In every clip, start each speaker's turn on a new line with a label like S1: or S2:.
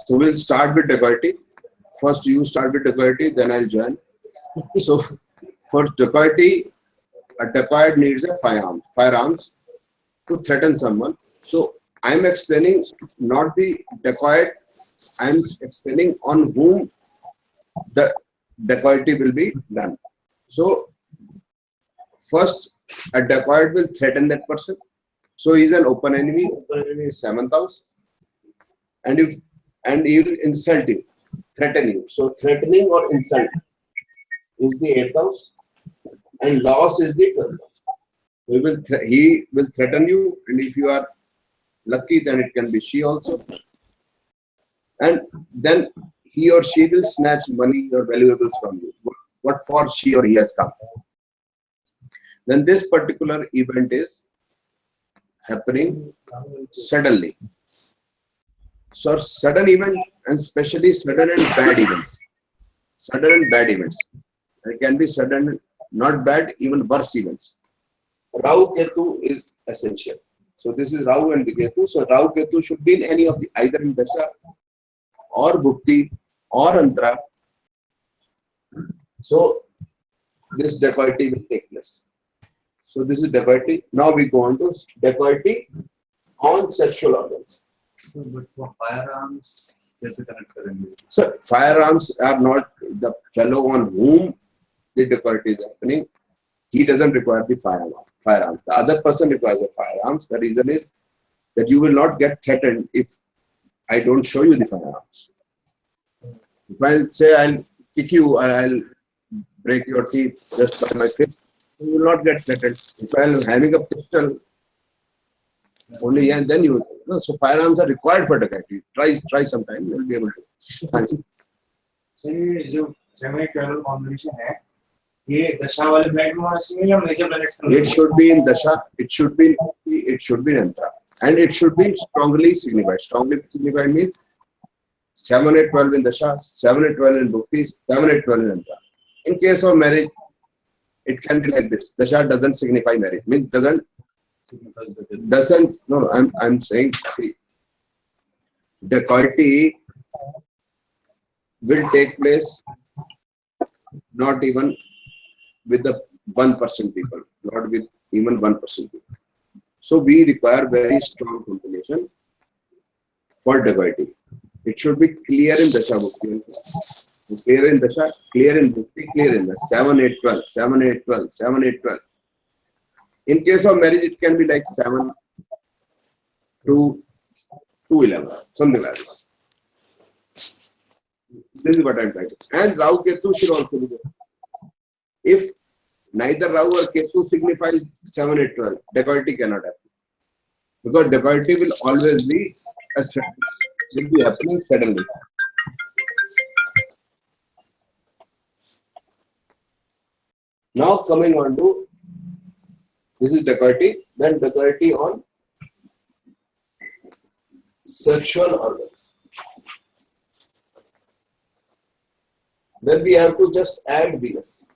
S1: So we'll start with dacoity. First you start with dacoity, then I'll join. So for dacoity, a dacoit needs a firearms to threaten someone. So I'm explaining not the dacoit, I'm explaining on whom the dacoity will be done. So first, a dacoit will threaten that person. So he's an open enemy. Open enemy is 7th house, and he will insult you, threaten you. So threatening or insult is the 8th house, and loss is the 12th house. He will threaten you, and if you are lucky, then it can be she also. And then he or she will snatch money or valuables from you. What for she or he has come. Then this particular event is happening suddenly. So sudden event, and especially sudden and bad events. Sudden and bad events. It can be sudden, not bad, even worse events. Rahu Ketu is essential. So this is Rahu and the Ketu. So Rahu Ketu should be in any of the, either in Dasha or Bhukti or Antara. So this dacoity will take place. So this is dacoity. Now we go on to dacoity on sexual organs.
S2: So, but for firearms, there's a connect currently.
S1: So firearms are not the fellow on whom the dacoity is happening. He doesn't require the firearm. The other person requires a firearms. The reason is that you will not get threatened if I don't show you the firearms. If I'll say I'll kick you or I'll break your teeth just by my fist, you will not get threatened. If I'm having a pistol, only and then you will. No, so firearms are required for dacoity. Try sometime, you will be able to.
S3: So ये जो 7-8-12 combination है, ये दशा वाले planet में होना चाहिए या major planets?
S1: It should be in dasha. It should be in antara, and it should be strongly signified. Strongly signified means 7-8-12 in dasha, 7-8-12 in bhukti, 7-8-12 in antara. In case of marriage, it can be like this. Dasha doesn't signify marriage. Means doesn't. No, I'm saying dacoity will take place not even with the 1% people, not with even 1% people. So we require very strong combination for dacoity. It should be clear in dasha bhukti. Clear in dasha, clear in bhukti, clear in the 7-8-12, 7-8-12, 7-8-12. In case of marriage, it can be like 7 to 11, something like this. This is what I'm trying to. And Rahu Ketu should also be there. If neither Rahu or Ketu signifies 7-8-12, dacoity cannot happen. Because dacoity will always be happening suddenly. Now coming on to this is dacoity, then dacoity on sexual organs. Then we have to just add Venus.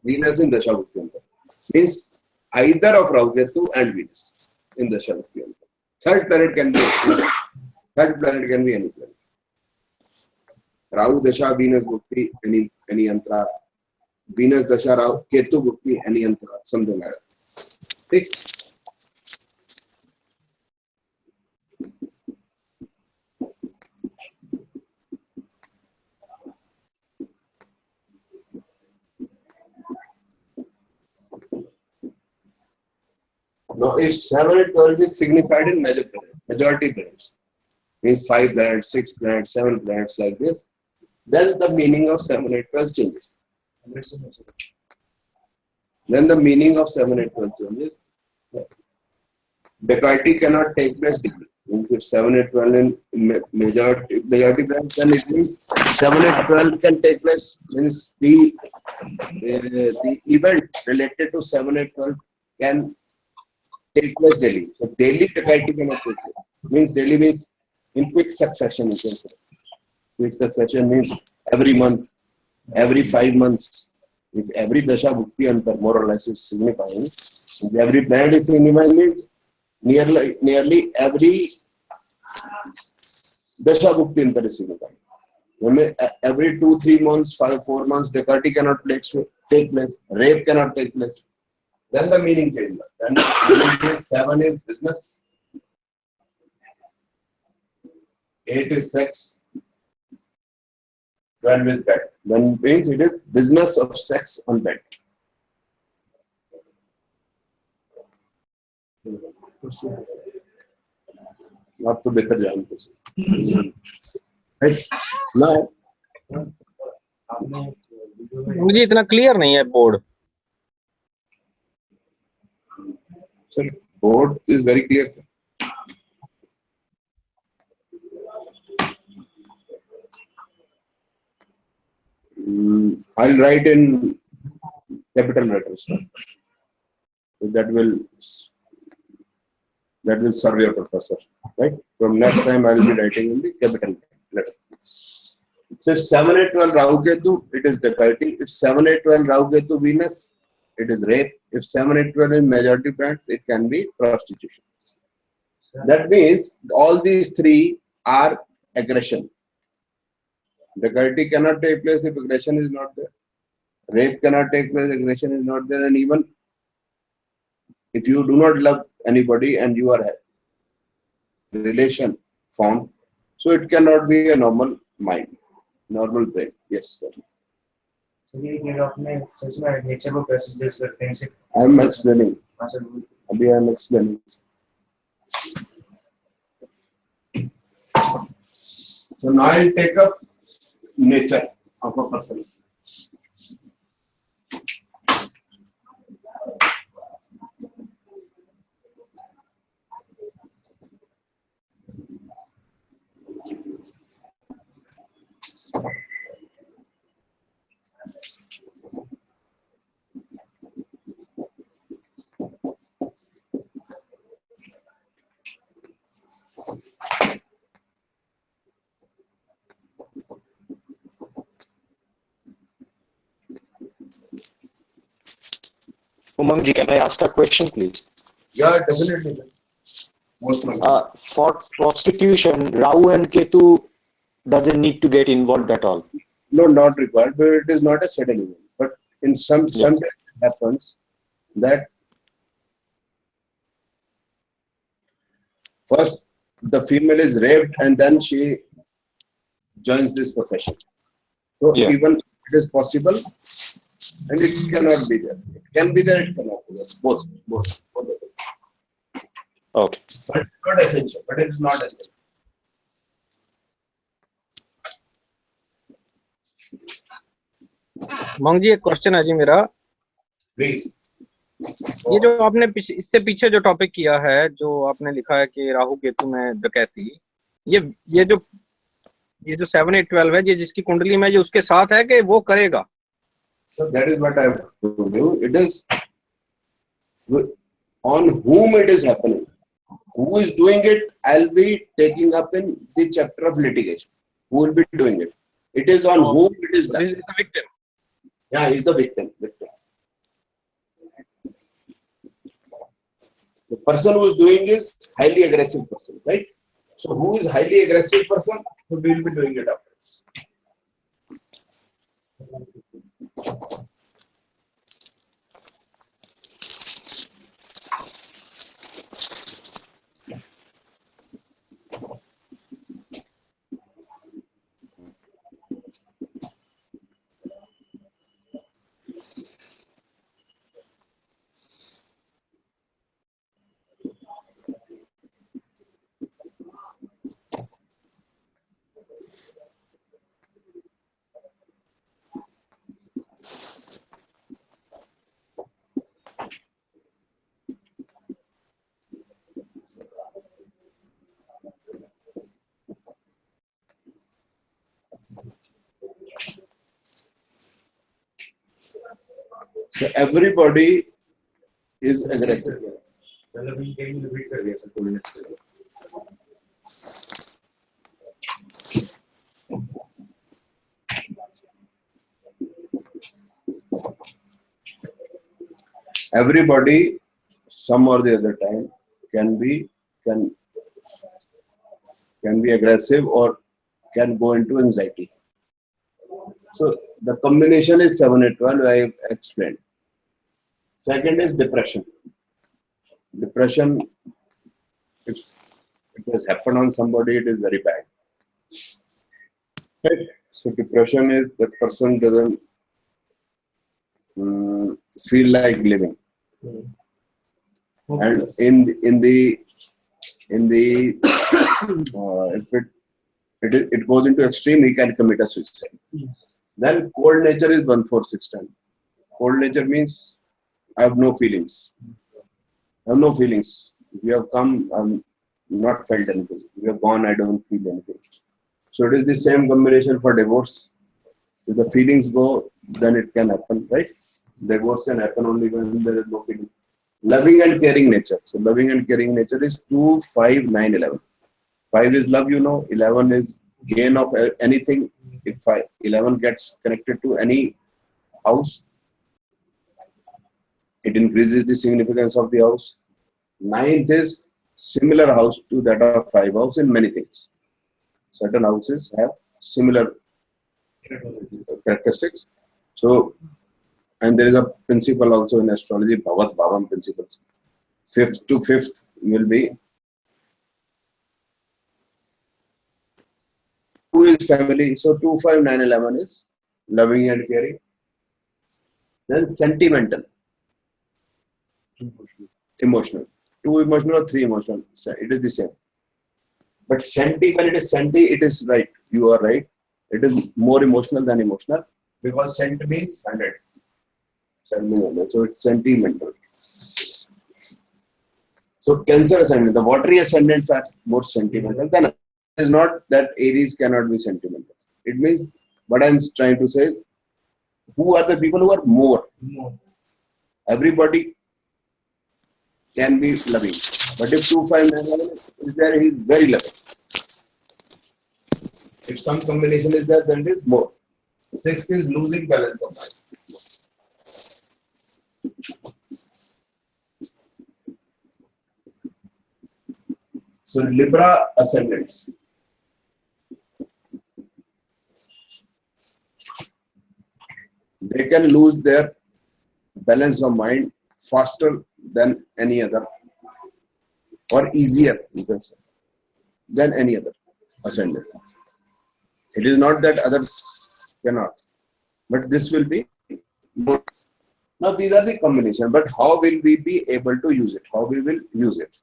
S1: Venus in Dasha Bhukti means either of Rahu Ketu and Venus in Dasha Bhukti. Third planet can be any planet. Rahu Dasha, Venus Bhukti, any antara. Venus Dasha, Rahu, Ketu Bhukti, any antara, something like that. Okay. Now, if 7-8-12 is signified in majority planets, means 5 planets, 6 planets, 7 planets like this, then the meaning of 7-8-12 changes. Then the meaning of 7-8-12 changes. Dacoity cannot take place daily. Means if 7-8-12 in majority planets, then it means 7-8-12 can take place. Means the event related to 7-8-12 can take place daily. So daily dacoity cannot take place. Means daily means in quick succession. You can say. Quick succession means every month, every 5 months. If every dasha bhukti antar more or less is signifying. If every planet is signifying means nearly every Dasha Bhukti Interesi में कहीं every 2-3 months, 5-4 months, dacoity cannot take place, rape cannot take place. Then the meaning changes. Then the meaning is 7 is business, 8 is sex, 12 is bed. Then means it is business of sex on bed. आप तो बेहतर जानते हैं। ना
S3: आपने video में
S4: मुझे इतना क्लियर नहीं है board.
S1: Sir board is very clear. I'll write in capital letters. That will serve your purpose, sir. Right? From next time I will be writing in the capital letters. So if 7, 8, 12 Rahu Ketu, it is dacoity. If 7, 8, 12 Rahu Ketu Venus, it is rape. If 7, 8, 12 in majority planets, it can be prostitution. That means all these three are aggression. Dacoity cannot take place if aggression is not there. Rape cannot take place, aggression is not there, and even if you do not love anybody and you are a relation formed, so it cannot be a normal mind, normal brain. Yes. Sir. I am explaining. Abhi I am explaining. So now I will take up nature of a person.
S4: Umang ji, can I ask a question, please?
S1: Yeah, definitely. Most
S4: For prostitution, Rahu and Ketu doesn't need to get involved at all.
S1: No, not required, but it is not a sudden event. But in sometimes it happens that first the female is raped and then she joins this profession. So even it is possible and it cannot be there. It can be there, it cannot be there. Both the things.
S4: Okay.
S1: But it's not essential. But it is not essential.
S4: मंग जी, एक question है जी मेरा।
S1: Please.
S4: ये जो आपने इससे पीछे जो टॉपिक किया है, जो आपने लिखा है कि राहु केतु में डकैती, ये जो 7, 8, 12 है, ये जिसकी कुंडली में, ये उसके साथ है कि वो करेगा?
S1: So that is what I have told you. It is on whom it is happening. Who is doing it? I'll be taking up in the chapter of litigation. Who will be doing it? It is on whom it is done.
S4: This is the victim.
S1: Yeah, he's the victim. The person who is doing is highly aggressive person, right? So who is highly aggressive person? Who will be doing it after? So everybody is aggressive. Everybody, some or the other time, can can be aggressive, or can go into anxiety. So the combination is 7, 8, 12, I explained. Second is depression. Depression, if it has happened on somebody, it is very bad. Right? So depression is the person doesn't feel like living. And in the if it goes into extreme, he can commit a suicide. Then cold nature is 1, 4, 6, 10. Cold nature means I have no feelings. I have no feelings. If you have come, I'm not felt anything. If you have gone, I don't feel anything. So it is the same combination for divorce. If the feelings go, then it can happen, right? Divorce can happen only when there is no feeling. Loving and caring nature. So loving and caring nature is 2, 5, 9, 11. 5 is love, 11 is gain of anything. If 11 gets connected to any house, it increases the significance of the house. 9th is similar house to that of 5 house in many things. Certain houses have similar characteristics. So, and there is a principle also in astrology, Bhavat Bhavam principles. 5th to 5th will be 2 is family. So 2, 5, 9, 11 is loving and caring. Then sentimental. Emotional. 2 emotional or 3 emotional. It is the same. But senti, when it is senti, it is right. You are right. It is more emotional than emotional. Because senti means 100. So it's sentimental. So Cancer ascendant, the watery ascendants are more sentimental than. It is not that Aries cannot be sentimental. It means, what I am trying to say is, who are the people who are more? Everybody can be loving. But if 2, 5, 9, 11 is there, he is very loving. If some combination is there, then it is more. 6th is losing balance of mind. So Libra ascendants. They can lose their balance of mind faster than any other, or easier, you can say, than any other ascendant. It is not that others cannot, but this will be more. Now these are the combination, but how will we be able to use it? How we will use it?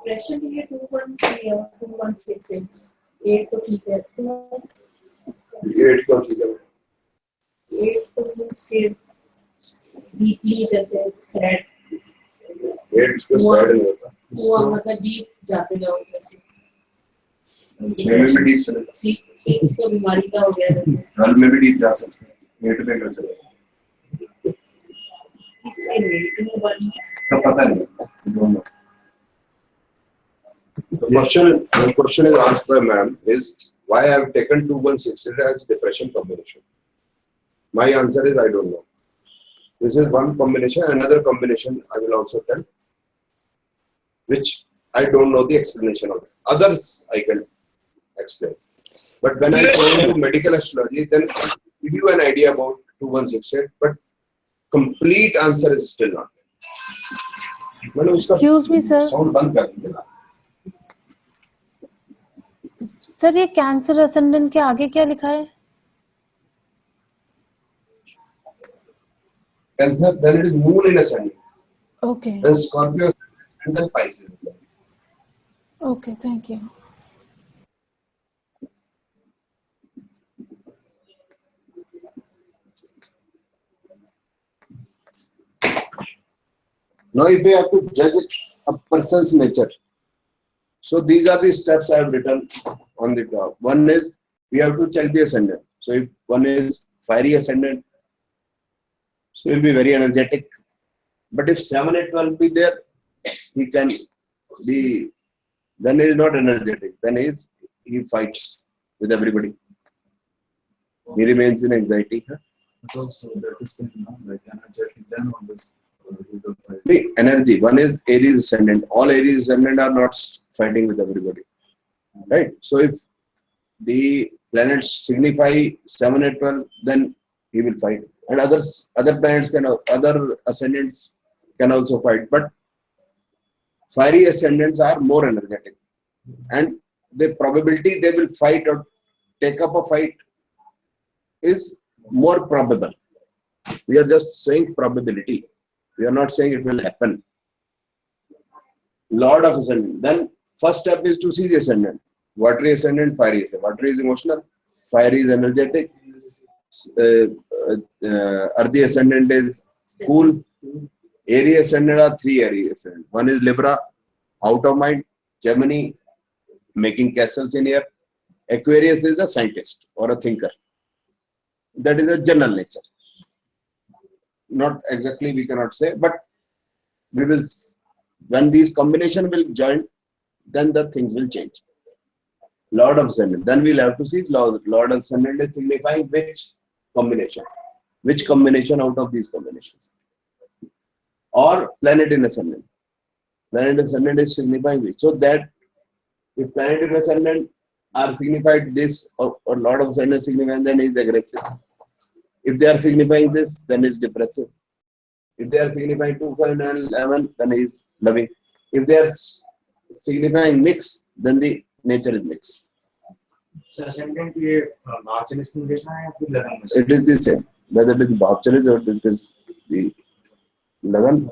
S5: Pressure के लिए 2166 8 तो ठीक है
S1: 8 को ठीक है
S5: 8 तो means के डीपली जैसे सैड
S1: 8 को सैड नहीं होता
S5: वो मतलब डीप जाते जाओगे ऐसे
S1: 6 में भी डीप चलेगा
S5: 6 तो बीमारी का हो गया जैसे
S1: 12 में भी डीप जा सकते हैं 8 में कर चलेगा
S5: इसलिए रेटिंग वन
S1: तो पता नहीं दोनों. The question is asked by ma'am is why I have taken 2168 as depression combination. My answer is I don't know. This is one combination. Another combination I will also tell, which I don't know the explanation of it. Others I can explain. But when I go into medical astrology, then I give you an idea about 2168, but complete answer is still not there.
S6: Excuse me, sir.
S1: Sound बंद कर दीजिए ना.
S6: Sir ये cancer ascendant के आगे क्या लिखा है?
S1: Cancer, then it is Moon in ascendant.
S6: Okay.
S1: Then Scorpio and then Pisces.
S6: Okay, thank you.
S1: Now, if we have to judge a person's nature, so these are the steps I have written on the top. One is we have to check the ascendant. So if one is fiery ascendant, so he'll be very energetic. But if 7, 8, 12 be there, he can be, then he is not energetic. Then he fights with everybody. He remains in anxiety. Huh?
S2: But also that is like energetic then on this.
S1: The energy. One is Aries ascendant. All Aries ascendant are not fighting with everybody. Right? So if the planets signify 7 and 12, then he will fight. And other planets other ascendants can also fight. But fiery ascendants are more energetic. And the probability they will fight or take up a fight is more probable. We are just saying probability. We are not saying it will happen. Lord of ascendant. Then first step is to see the ascendant. Watery ascendant, fiery ascendant. Watery is emotional, fiery is energetic, earthy ascendant is cool. Airy ascendant are 3 airy ascendant. One is Libra, out of mind, Gemini, making castles in air. Aquarius is a scientist or a thinker. That is a general nature. Not exactly, we cannot say, but we will, when these combination will join, then the things will change. Lord of ascendant. Then we'll have to see Lord of ascendant is signifying which combination out of these combinations. Or planet in ascendant. Planet ascendant is signifying which. So that if planet in ascendant are signified this or Lord of ascendant signifying, then is aggressive. If they are signifying this, then is depressive. If they are signifying 2, 5, and 11, then is loving. If they are signifying mix, then the nature is mix.
S3: So ascendant ये Bhavchalis में देखना है या फिर लगन में?
S1: It is the same. Whether it is Bhavchalis or it is the Lagan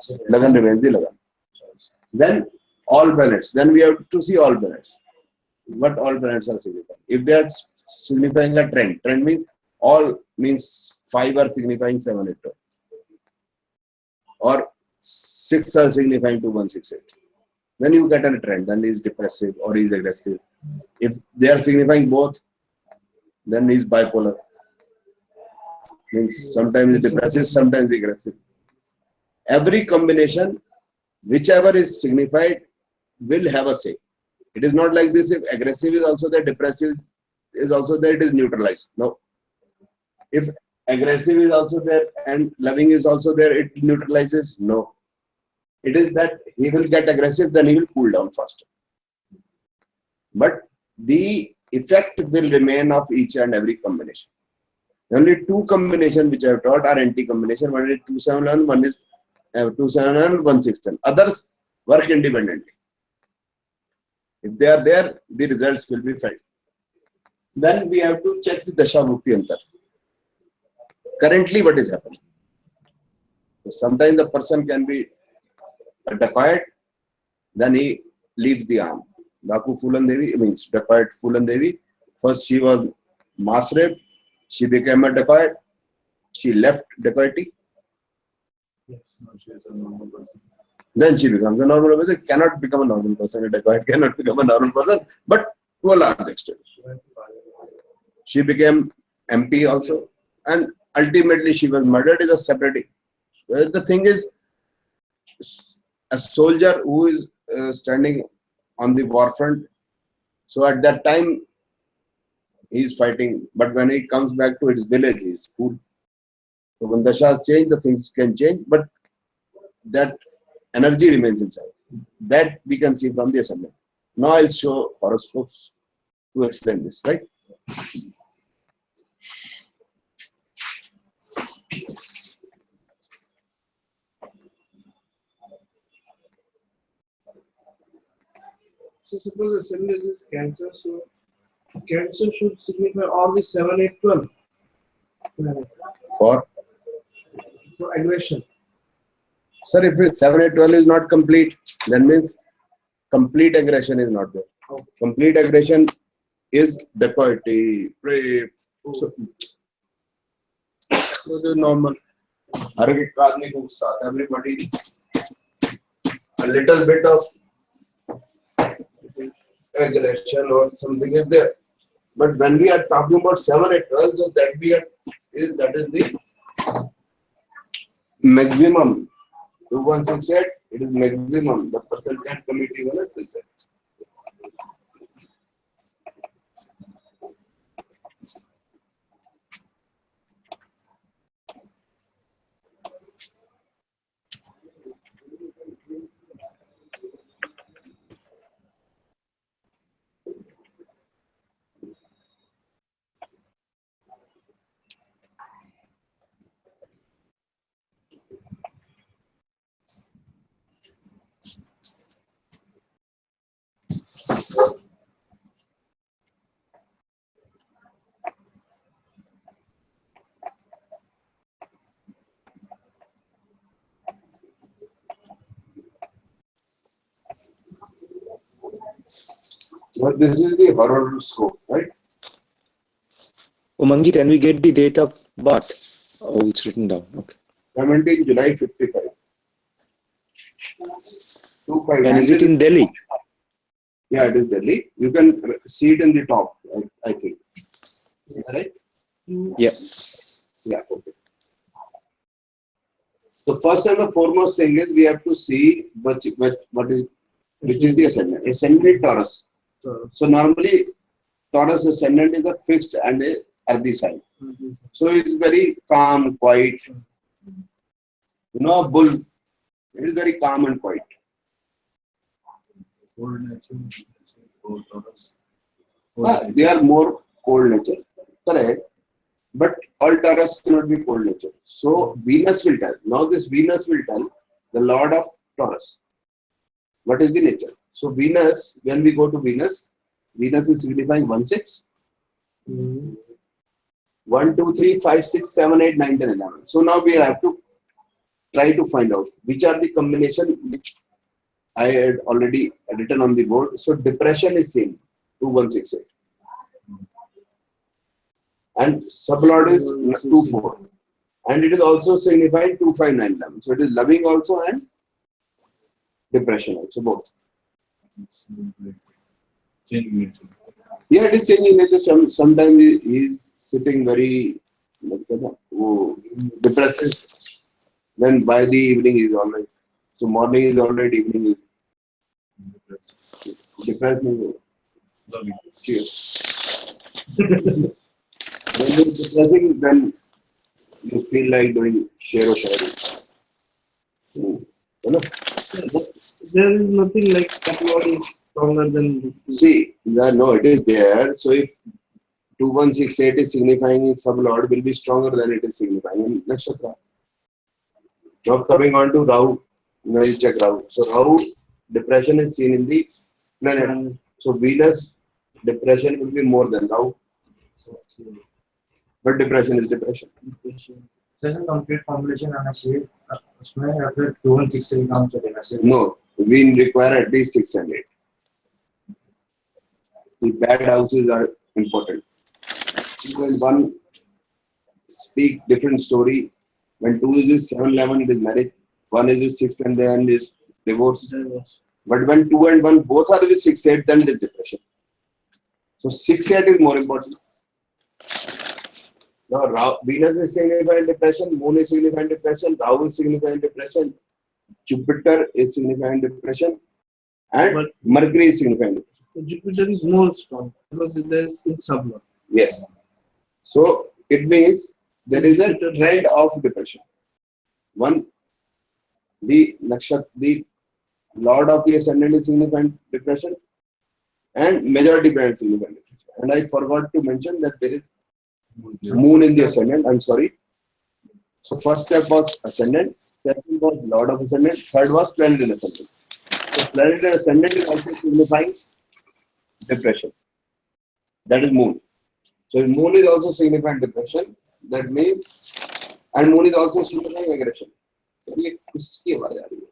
S1: remains the Lagan. Then all planets. Then we have to see all planets. What all planets are signifying. If they are signifying a trend means all means 5 are signifying 7, 8, 12. Or 6 are signifying 2, 1, 6, 8. Then you get a trend, then he is depressive or he is aggressive. If they are signifying both, then he is bipolar. Means sometimes depressive, sometimes aggressive. Every combination, whichever is signified, will have a say. It is not like this, if aggressive is also there, depressive is also there, it is neutralized. No. If aggressive is also there and loving is also there, it neutralizes. No. It is that he will get aggressive, then he will cool down faster. But the effect will remain of each and every combination. Only 2 combinations which I have taught are anti-combination. One is 271, one is 271, 161. Others work independently. If they are there, the results will be felt. Then we have to check the Dasha Mukti Antar. Currently, what is happening? Sometimes the person can be a dacoit, then he leaves the arm. Daku Phulan Devi means dacoit Phulan Devi. First she was mass raped, she became a dacoit, she left dacoity.
S2: Yes, no, she is a normal person.
S1: Then she becomes a normal person. Cannot become a normal person. A dacoit cannot become a normal person, but to a large extent. She became MP also, and ultimately she was murdered. Is a separate. The thing is, a soldier who is standing on the war front. So at that time, he is fighting. But when he comes back to his village, he is cool. So when the Dashas change, the things can change, but that energy remains inside. That we can see from the ascendant. Now I'll show horoscopes to explain this, right?
S7: So suppose ascendant is Cancer, so Cancer should signify all the 7, 8, 12
S1: For
S7: aggression.
S1: sir, if it's 7, 8, 12 is not complete, that means complete aggression is not there. Complete aggression is dacoity, rape. So it is normal. Everybody, a little bit of aggression or something is there. But when we are talking about 7, 8, 12, so that is the maximum. 2168, it is maximum. The person can commit even a suicide. But this is the horoscope, right?
S8: Umangji, can we get the date of birth? Oh, it's written down. Okay.
S1: 17 July 55. 25.
S8: And is it in Delhi?
S1: Yeah, it is Delhi. You can see it in the top, I think. Right?
S8: Yeah.
S1: Yeah, okay. So first and the foremost thing is we have to see which is the ascendant. Ascendant is Taurus. So normally Taurus ascendant is a fixed and a earthy sign. So it's very calm, quiet. You know, a bull, it is very calm and quiet.
S2: Cold nature, cold Taurus.
S1: They are more cold nature, correct? But all Taurus cannot be cold nature. So Venus will tell. Now this Venus will tell the Lord of Taurus. What is the nature? So Venus, when we go to Venus, Venus is signifying 1, 6. 1, 2, 3, 5, 6, 7, 8, 9, 10, 11. So now we have to try to find out which are the combination which I had already written on the board. So depression is same, 2, 1, 6, 8. And sublord is 2, 4. And it is also signifying 2, 5, 9, 11. So it is loving also and depression also, both.
S2: Changing nature.
S1: Yeah, it is changing nature. Sometimes he is sitting very depressive. Then by the evening he is all right. So morning is all right, evening is depressed.
S2: Loving.
S1: Cheers. When you are depressing, then you feel like doing share or sharing. You know?
S7: There is nothing like Lord is stronger than.
S1: See, no, it is there. So if 2168 is signifying in sublord, will be stronger than it is signifying in nakshatra. Now coming on to Rahu, now you check Rahu. So Rahu, depression is seen in the planet. So Venus, depression will be more than Rahu. But depression is depression.
S3: जैसे complete combination आना चाहिए उसमें या फिर 2 1 6 से काम चलेगा सिर्फ
S1: No, we require at least 6 and 8. The bad houses are important. When one speak different story, when 2 is with 7, 11, it is marriage. 1 is with 6 and then is divorce. But when 2 and 1 both are with 6, 8, then it is depression. So 6, 8 is more important. Now Venus is signifying depression, Moon is signifying depression, Rahu is signifying depression, Jupiter is signifying depression, and
S7: But-
S1: Mercury is signifying depression.
S7: Jupiter is more strong because there is in sublord.
S1: Yes. So it means there is a trend of depression. One, the Lord of the Ascendant is signifying depression, and majority planets signifying depression. And I forgot to mention that there is Moon in the Ascendant. I'm sorry. So first step was Ascendant, second was Lord of Ascendant, third was Planet in Ascendant. So Planet in Ascendant is also signifying depression. That is Moon. So if Moon is also signifying depression, that means, and Moon is also signifying aggression. So ये किसकी आवाज आ रही है?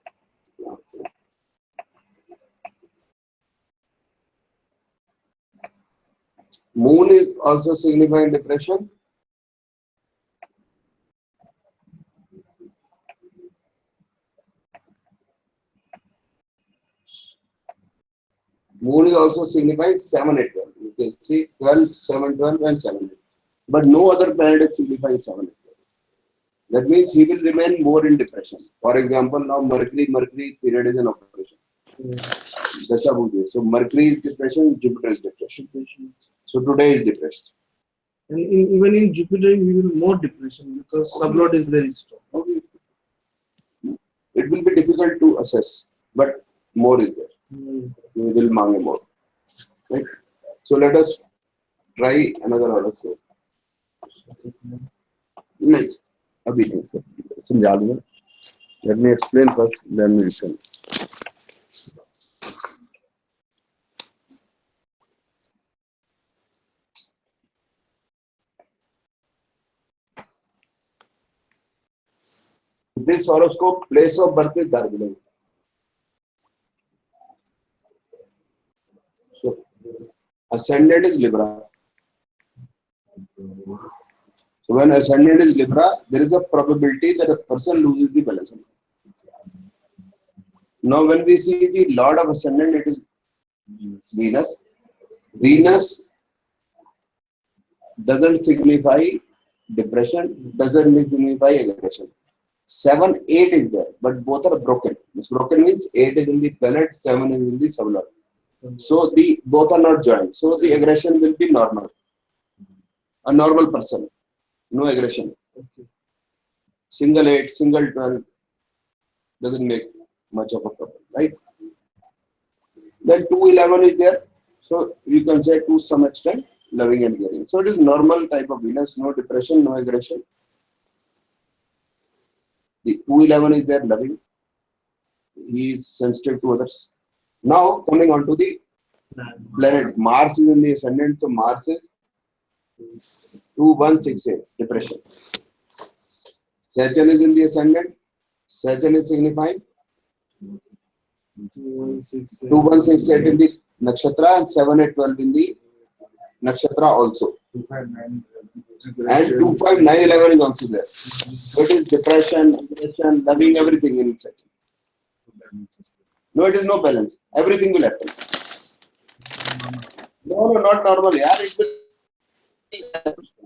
S1: Moon is also signifying depression. Moon is also signifying 7, 8, 12. You can see 12, 7, 12 and 7, 8. But no other planet is signifying 7, 8, 12. That means he will remain more in depression. For example, now Mercury period is an operation. Dasha Bhuja. So Mercury is depression, Jupiter is depression. So today is depressed.
S7: And even in Jupiter, he will more depression because sublord is very strong.
S1: Okay. It will be difficult to assess, but more is there. We will mange more. Right? So let us try another horoscope. Nice. Abhi nahi sir. समझा दूंगा. Let me explain first, then we can. This horoscope, place of birth is Darjeeling. So Ascendant is Libra. So when ascendant is Libra, there is a probability that a person loses the balance. Now when we see the Lord of Ascendant, it is Venus. Venus doesn't signify depression, doesn't signify aggression. 7, 8 is there, but both are broken. This broken means 8 is in the planet, 7 is in the sublord. So the both are not joined. So the aggression will be normal. A normal person, no aggression. Single 8, single 12 doesn't make much of a problem, right? Then 211 is there. So you can say to some extent loving and caring. So it is normal type of Venus, no depression, no aggression. The 211 is there, loving. He is sensitive to others. Now coming on to the planet, Mars is in the ascendant, so Mars is 2168, depression. Saturn is in the ascendant. Saturn is signifying 2168 in the nakshatra and 7, 8, 12 in the nakshatra also.
S3: 259.
S1: And 25911 is also there. So it is depression, aggression, loving, everything in Saturn. No, it is no balance. Everything will happen. No, not normal. Yeah, it will.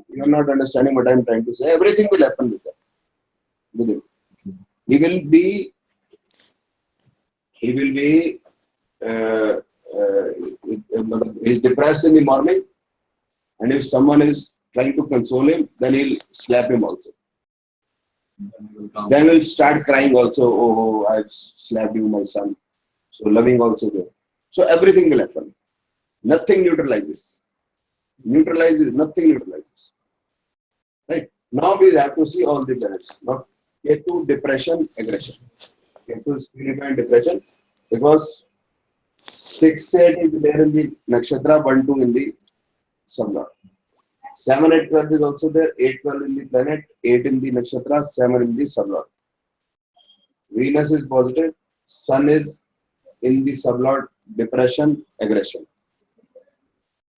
S1: You are not understanding what I am trying to say. Everything will happen with that. With him. He will be he's depressed in the morning, and if someone is trying to console him, then he'll slap him also. Then he'll start crying also. Oh, I've slapped you, my son. So loving also there. So everything will happen. Nothing neutralizes. Nothing neutralizes. Right? Now we have to see all the planets. Now Ketu, depression, aggression. Ketu is signifying depression because 6, 8 is there in the nakshatra, 1, 2 in the sublord. 7, 8, 12 is also there, 8, 12 in the planet, 8 in the nakshatra, 7 in the sublord. Venus is positive, Sun is in the sublord, depression, aggression.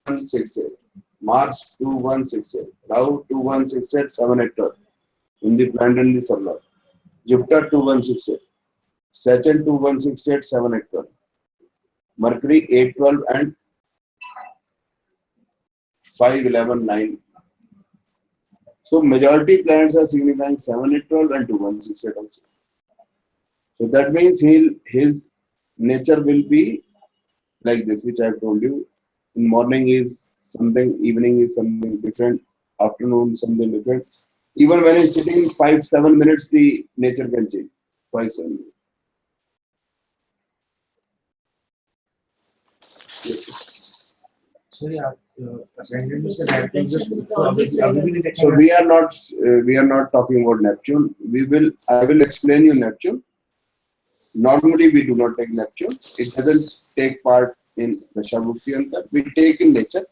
S1: 1, 6, 8. Mars 2, 1, 6, 8. Rahu 2, 1, 6, 8, 7, 8, 12. In the planet in the sublord. Jupiter 2, 1, 6, 8. Saturn 2, 1, 6, 8, 7, 8, 12. Mercury 8, 12 and 5, 11, 9. So majority planets are signifying 7, 8, 12 and 2, 1, 6, 8 also. So that means his nature will be like this, which I have told you. In morning is something, evening is something different, afternoon something different. Even when he's sitting 5, 7 minutes, the nature can change. 5, 7 minutes.
S3: Sorry, ascendant is the direction.
S1: So we are not talking about Neptune. I will explain you Neptune. Normally we do not take Neptune. It doesn't take part in the Dashabhukti Antar. We take in nature,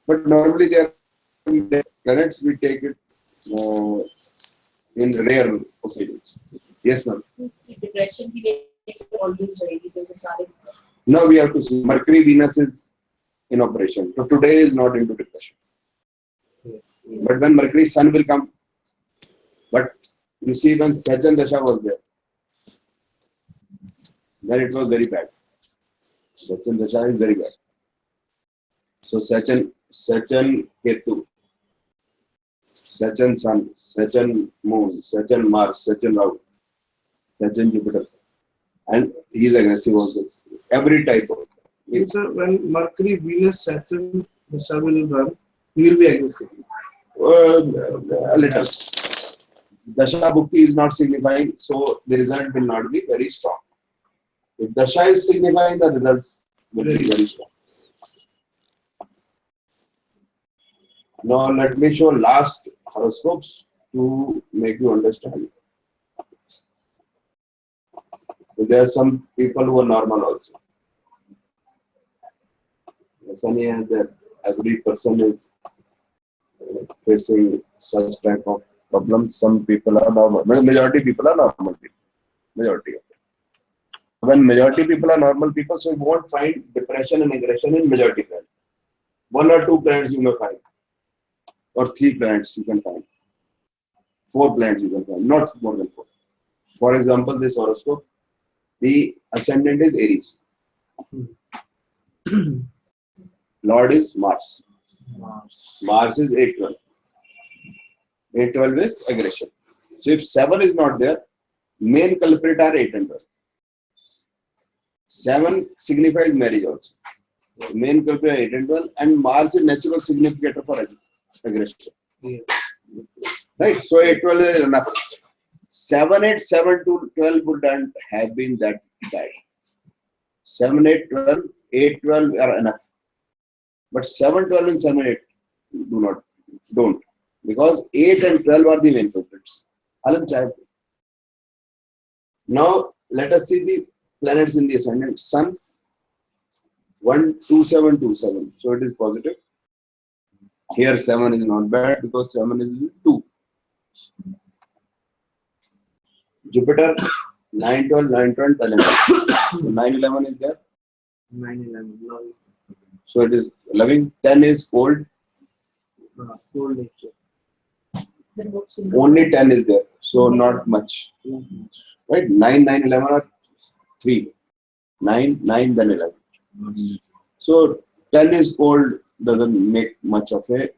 S1: but normally there are planets we take it in rare occasions. Yes, ma'am.
S5: Depression की nature always रहेगी जैसे सारे.
S1: Now we have to see Mercury, Venus is in operation. So today is not into depression. But when Mercury, Sun will come. But you see when Saturn Dasha was there, then it was very bad. Saturn Dasha is very bad. So Saturn Ketu, Saturn Sun, Saturn Moon, Saturn Mars, Saturn Rahu, Saturn Jupiter. And he is aggressive also. Every type of.
S7: So when Mercury, Venus, Saturn, the sun will run, he will be aggressive.
S1: A little. Dasha Bhukti is not signifying, so the result will not be very strong. If Dasha is signifying, the results will be very strong. Now let me show last horoscopes to make you understand. There are some people who are normal also. That every person is facing such type of problems. Some people are normal. Majority people are normal people. Majority of them. When majority people are normal people, so you won't find depression and aggression in majority people. 1 or 2 planets you may find, or 3 planets you can find, 4 planets you can find, not more than 4. For example, this horoscope, the ascendant is Aries. Lord is Mars. Mars is 8-12. 8-12 is aggression. So if 7 is not there, main culprit are 8 and 12. 7 signifies marriage also. Main culprit are 8 and 12, and Mars is natural significator for aggression.
S7: Yes.
S1: Right? So 8-12 is enough. 7-8, 7-12 wouldn't have been that bad. 7-8-12, 8-12 are enough. But 7-12 and 7-8 don't. Because 8 and 12 are the main culprits. Now let us see the planets in the ascendant. Sun 1-2-7-2-7. So it is positive. Here 7 is not bad because 7 is 2. Jupiter 9-12, 9-12, 11. So 9-11 is there.
S7: 9-11. Love.
S1: So it is loving. 10 is cold.
S7: Cold nature.
S5: The books in
S1: Only 10 is there. So not much. Right? 9, 9, 11 are 3. 9, 9, then 11. So 10 is cold, doesn't make much of an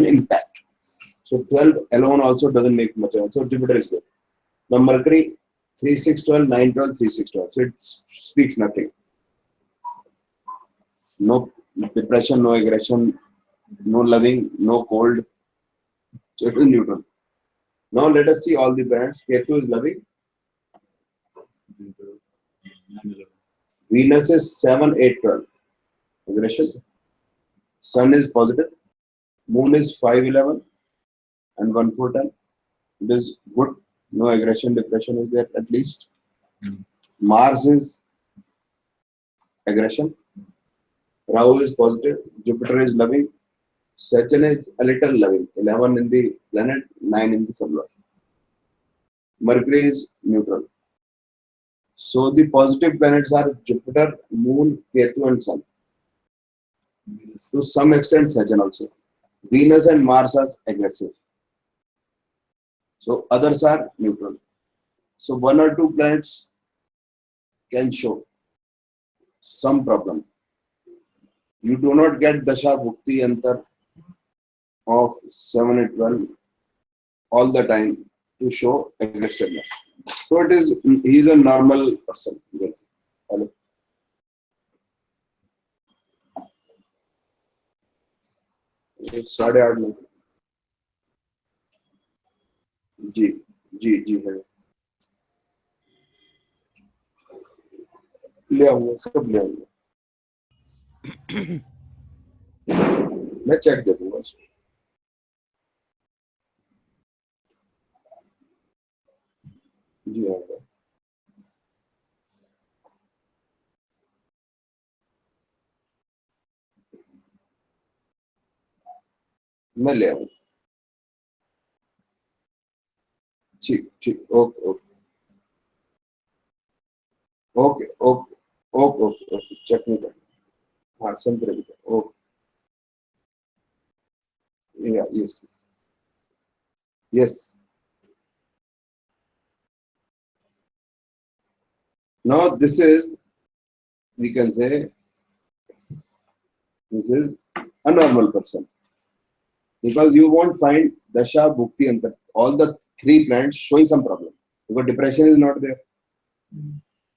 S1: impact. So 12 alone also doesn't make much of it. So Jupiter is good. Now Mercury 3-6-12, 9-12, 3-6-12. So it speaks nothing. No depression, no aggression, no loving, no cold. So it is neutral. Now let us see all the planets. Ketu is loving. Venus is 7-8-12. Aggression. Sun is positive. Moon is 5-11 and 1-4-10. It is good. No aggression, depression is there at least. Mars is aggression. Rahu is positive. Jupiter is loving. Saturn is a little loving. 11 in the planet, 9 in the solar. Mercury is neutral. So the positive planets are Jupiter, Moon, Ketu and Sun. To some extent Saturn also. Venus and Mars are aggressive. So others are neutral. So 1 or 2 planets can show some problem. You do not get Dasha Bhukti Antar of 7 and 12 all the time to show aggressiveness. So it is, he is a normal person. Yes. Hello. It's 8:30 जी है ले आऊंगा सब ले आऊंगा मैं check दे दूंगा उसको जी हाँ मैं ले आऊंगा ठीक ठीक okay okay okay okay okay okay okay check नहीं करना हाँ संतरे भी okay yeah yes yes now this is we can say this is a normal person because you won't find Dasha Bhukti Antar all the 3 planets showing some problem because depression is not there.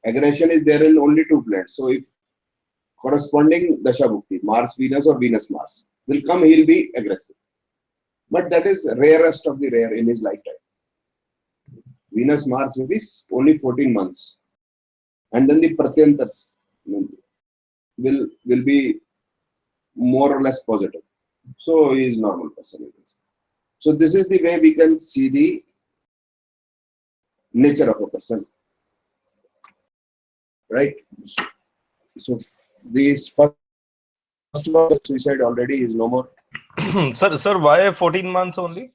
S1: Aggression is there in only 2 planets. So if corresponding Dasha Bhukti, Mars Venus or Venus Mars will come, he will be aggressive. But that is rarest of the rare in his lifetime. Venus Mars will be only 14 months. And then the Pratyantars will be more or less positive. So he is normal person. So this is the way we can see the nature of a person. Right? So this first one, suicide already is no more.
S9: Sir, why 14 months only?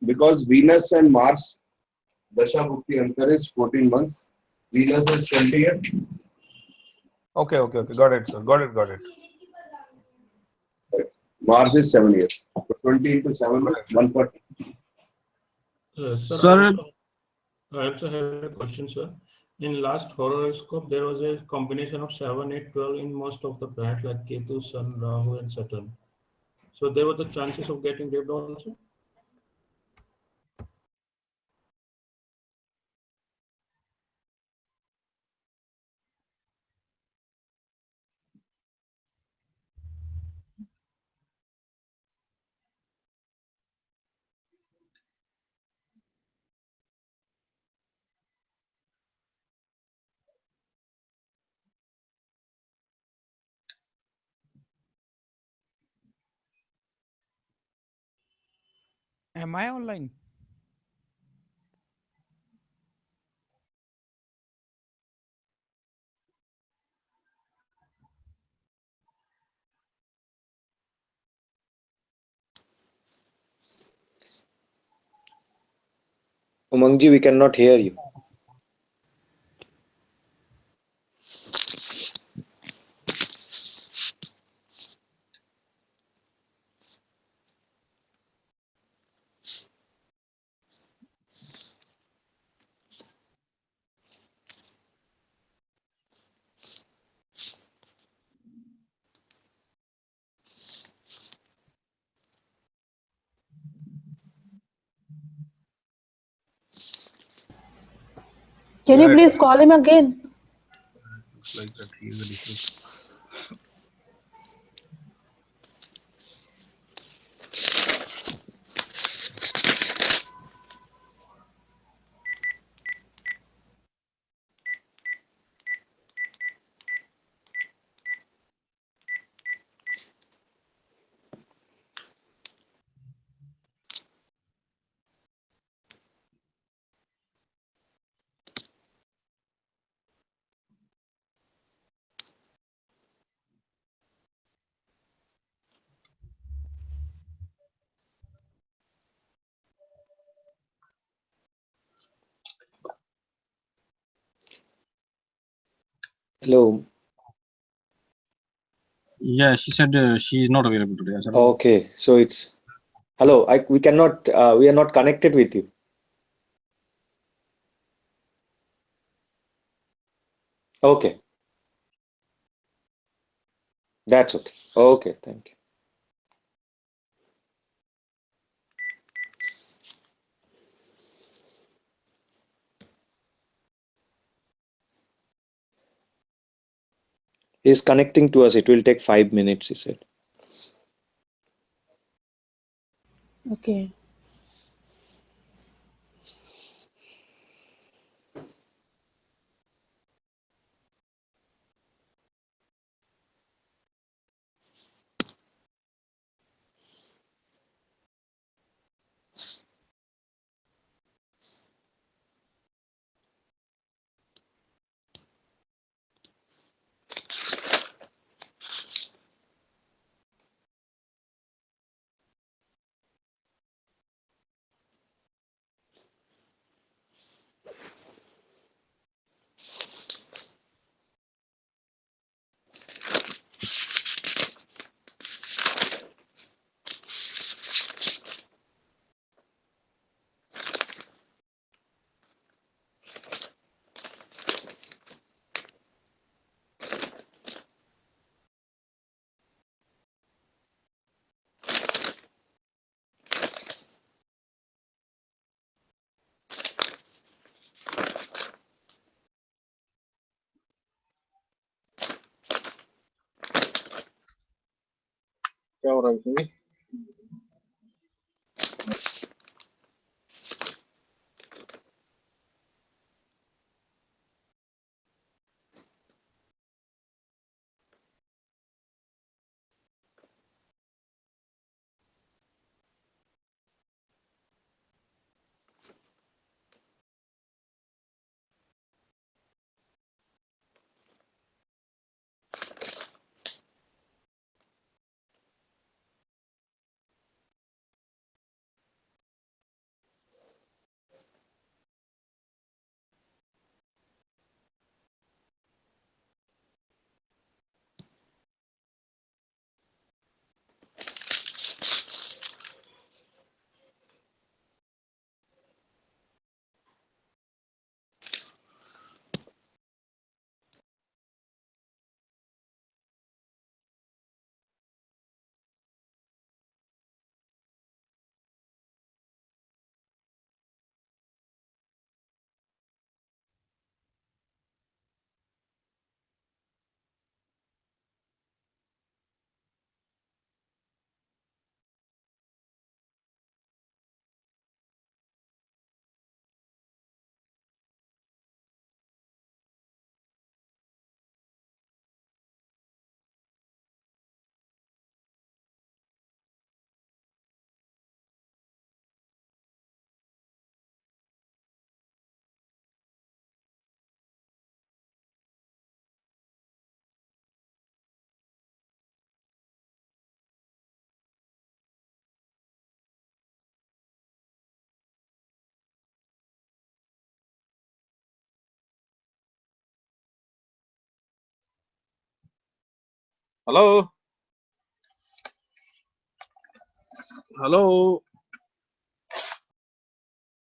S1: Because Venus and Mars, Dasha Bhukti Antar is 14 months. Venus is 20 years
S9: Okay, okay, okay. Got it, sir. Got it, got it.
S1: March is 7 years. So 20 into 7 is 140.
S10: Sir,
S4: Sir,
S10: I also have a question, sir. In last horoscope, there was a combination of 7, 8, 12 in most of the planets like Ketu, Sun, Rahu, and Saturn. So there were the chances of getting raped also.
S11: Am I online?
S8: Umangji, we cannot hear you.
S6: Can you
S9: Yeah,
S6: please call him again?
S9: looks like that he is a different.
S8: Hello.
S4: yeah, she said she is not available today. I said,
S8: Okay, so it's hello. We cannot. We are not connected with you. Okay, that's okay. Okay, thank you. He's connecting to us. It will take 5 minutes, he said.
S6: Okay.
S4: क्या हो रहा है उसमें? Hello. Hello.